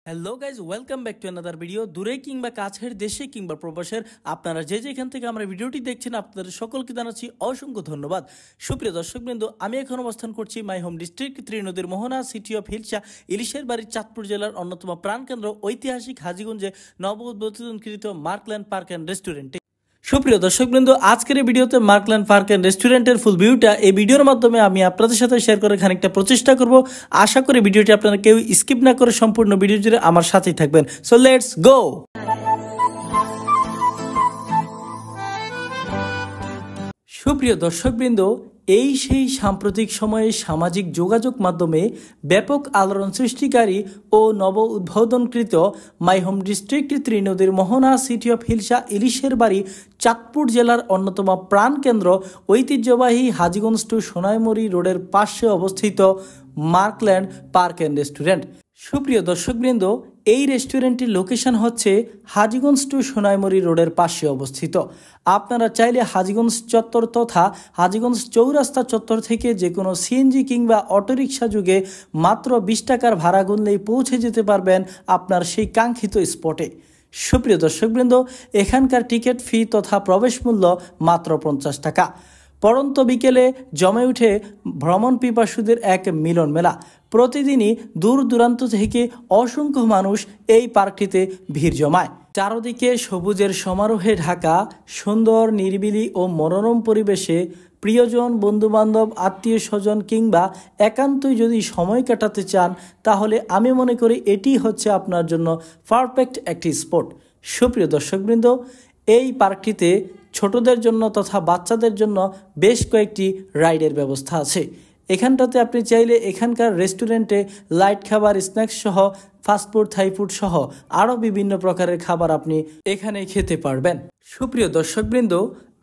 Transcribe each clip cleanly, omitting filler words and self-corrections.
Hello guys, welcome back to another video. দূরে কিংবা কাছের, দেশে কিংবা প্রবাসের, আপনারা যে যেখান থেকে আমরা ভিডিওটি দেখছেন আপনাদের সকলকে জানাচ্ছি অসংখ্য ধন্যবাদ। সুপ্রিয় দর্শকবৃন্দ, আমি এখন অবস্থান করছি মাই হোম ডিস্ট্রিক্ট ত্রিনদীর মোহনা সিটি অফ হিলসা ইলিশের বাড়ি চাঁদপুর জেলার অন্যতম প্রাণকেন্দ্র ঐতিহাসিক হাজীগঞ্জে নব উদ্বোধনকৃত মার্কল্যান্ড পার্ক অ্যান্ড রেস্টুরেন্টে। সুপ্রিয় দর্শকবৃন্দ, আজকের এই ভিডিওতে মার্কল্যান্ড পার্ক অ্যান্ড রেস্টুরেন্টের ফুল ভিউটা এই ভিডিওর মাধ্যমে আমি আপনাদের সাথে শেয়ার করে খানিকটা প্রচেষ্টা করব। আশা করি ভিডিওটি আপনারা কেউ স্কিপ না করে সম্পূর্ণ ভিডিও জুড়ে আমার সাথেই থাকবেন। So let's go. সুপ্রিয় দর্শকবৃন্দ, এই সেই সাম্প্রতিক সময়ে সামাজিক যোগাযোগ মাধ্যমে ব্যাপক আলোড়ন সৃষ্টিকারী ও নব উদ্বোধনকৃত মাই হোম ডিস্ট্রিক্ট ত্রিনদীর মোহনা সিটি অফ হিলসা ইলিশের বাড়ি চাঁদপুর জেলার অন্যতম প্রাণকেন্দ্র ঐতিহ্যবাহী হাজীগঞ্জ টু সোনাইমুড়ি রোডের পাশে অবস্থিত মার্কল্যান্ড পার্ক অ্যান্ড রেস্টুরেন্ট। সুপ্রিয় দর্শকবৃন্দ, এই রেস্টুরেন্টটির লোকেশন হচ্ছে হাজীগঞ্জ টু সোনাইমুড়ি রোডের পাশে অবস্থিত। আপনারা চাইলে হাজীগঞ্জ চত্বর তথা হাজীগঞ্জ চৌরাস্তা চত্বর থেকে যে কোনো সিএনজি কিংবা অটোরিকশা যুগে মাত্র 20 টাকার ভাড়া গুনলেই পৌঁছে যেতে পারবেন আপনার সেই কাঙ্ক্ষিত স্পটে। সুপ্রিয় দর্শকবৃন্দ, এখানকার টিকিট ফি তথা প্রবেশ মূল্য মাত্র 50 টাকা। পরন্ত বিকেলে জমে উঠে ভ্রমণ পিপাসুদের এক মিলন মেলা। প্রতিদিনই দূর দূরান্ত থেকে অসংখ্য মানুষ এই পার্কটিতে ভিড় জমায়। চারদিকে সবুজের সমারোহে ঢাকা সুন্দর নিরিবিলি ও মনোরম পরিবেশে প্রিয়জন, বন্ধুবান্ধব, আত্মীয় স্বজন কিংবা একান্তই যদি সময় কাটাতে চান, তাহলে আমি মনে করি এটি হচ্ছে আপনার জন্য পারফেক্ট একটি স্পট। সুপ্রিয় দর্শকবৃন্দ, এই পার্কটিতে ছোটদের জন্য তথা বাচ্চাদের জন্য বেশ কয়েকটি রাইডের ব্যবস্থা আছে। এখানটাতে আপনি চাইলে এখানকার রেস্টুরেন্টে লাইট খাবার, স্ন্যাক্স সহ ফাস্টফুড, থাইফুড সহ আরও বিভিন্ন প্রকারের খাবার আপনি এখানে খেতে পারবেন। সুপ্রিয় দর্শকবৃন্দ,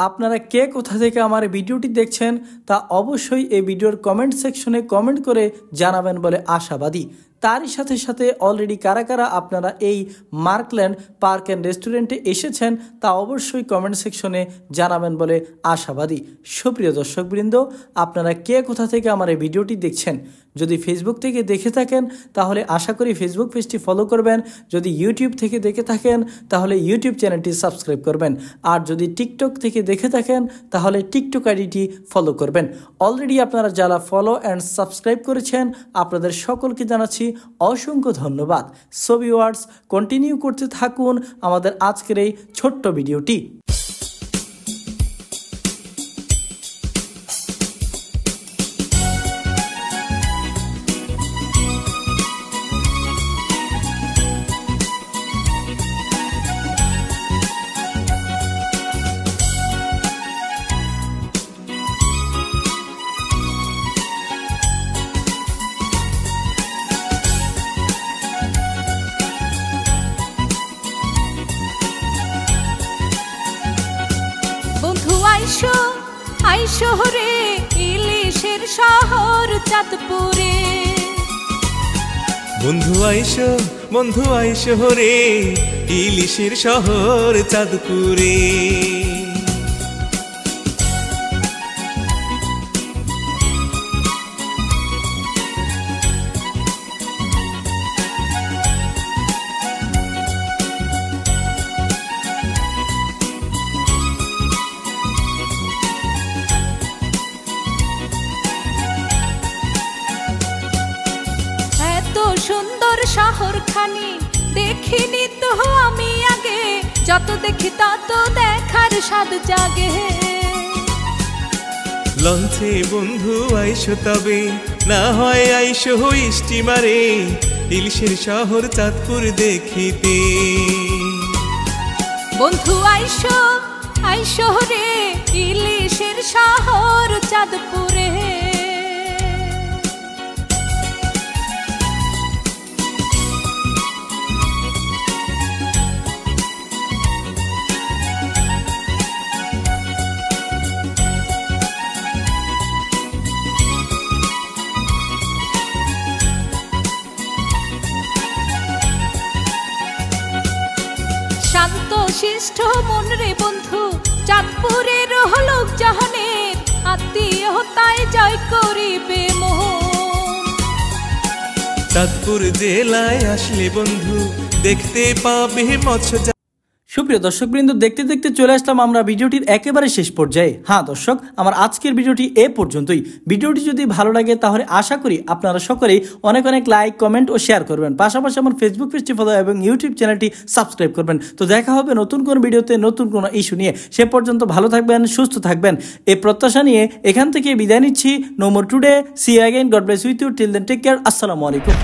আপনারা কে কোথা থেকে আমার ভিডিওটি দেখছেন তা অবশ্যই এই ভিডিওর কমেন্ট সেকশনে কমেন্ট করে জানাবেন বলে আশাবাদী। তারই সাথে সাথে অলরেডি কারা কারা আপনারা এই মার্কল্যান্ড পার্ক অ্যান্ড রেস্টুরেন্টে এসেছেন তা অবশ্যই কমেন্ট সেকশনে জানাবেন বলে আশাবাদী। সুপ্রিয় দর্শকবৃন্দ, আপনারা কে কোথা থেকে আমার এই ভিডিওটি দেখছেন? যদি ফেসবুক থেকে দেখে থাকেন তাহলে আশা করি ফেসবুক পেজটি ফলো করবেন। যদি ইউটিউব থেকে দেখে থাকেন তাহলে ইউটিউব চ্যানেলটি সাবস্ক্রাইব করবেন। আর যদি টিকটক থেকে দেখে থাকেন তাহলে টিকটক আইডিটি ফলো করবেন। অলরেডি আপনারা যারা ফলো অ্যান্ড সাবস্ক্রাইব করেছেন আপনাদের সকলকে জানাচ্ছি অসংখ্য ধন্যবাদ। সো ভিউয়ার্স, কন্টিনিউ করতে থাকুন আমাদের আজকের এই ছোট্ট ভিডিওটি। আইসো রে ইলিশের শহর চাঁদপুরে, বন্ধু আইসো রে ইলিশের শহর চাঁদপুরে। সুন্দর শহর খানি দেখিনি তো আমি আগে, যত দেখি তত দেখার স্বাদ জাগে। লঞ্চে বন্ধু আইসো তবে, না হয় আইসো স্টিমারে ইলিশের শহর চাঁদপুর দেখিতে। বন্ধু আইসো রে ইলিশের শহর চাঁদপুরে। শান্ত শিষ্ট মন রে বন্ধু, চাঁদপুরের লোক জাহানের আত্মীয়তায় জয় করিবে মোহন। চাঁদপুর জেলায় আসলে বন্ধু দেখতে পাবে মৎস্য। সুপ্রিয় দর্শকবৃন্দ, দেখতে দেখতে চলে আসলাম আমরা ভিডিওটির একেবারে শেষ পর্যায়ে। হ্যাঁ দর্শক, আমার আজকের ভিডিওটি এ পর্যন্তই। ভিডিওটি যদি ভালো লাগে তাহলে আশা করি আপনারা সকলেই অনেক অনেক লাইক, কমেন্ট ও শেয়ার করবেন। পাশাপাশি আমার ফেসবুক পেজটি ফলো এবং ইউটিউব চ্যানেলটি সাবস্ক্রাইব করবেন। তো দেখা হবে নতুন কোনো ভিডিওতে নতুন কোনো ইস্যু নিয়ে। সে পর্যন্ত ভালো থাকবেন, সুস্থ থাকবেন, এই প্রত্যাশা নিয়ে এখান থেকে বিদায় নিচ্ছি। No more today, see you again, God bless with you, till then take care, আসসালামু আলাইকুম।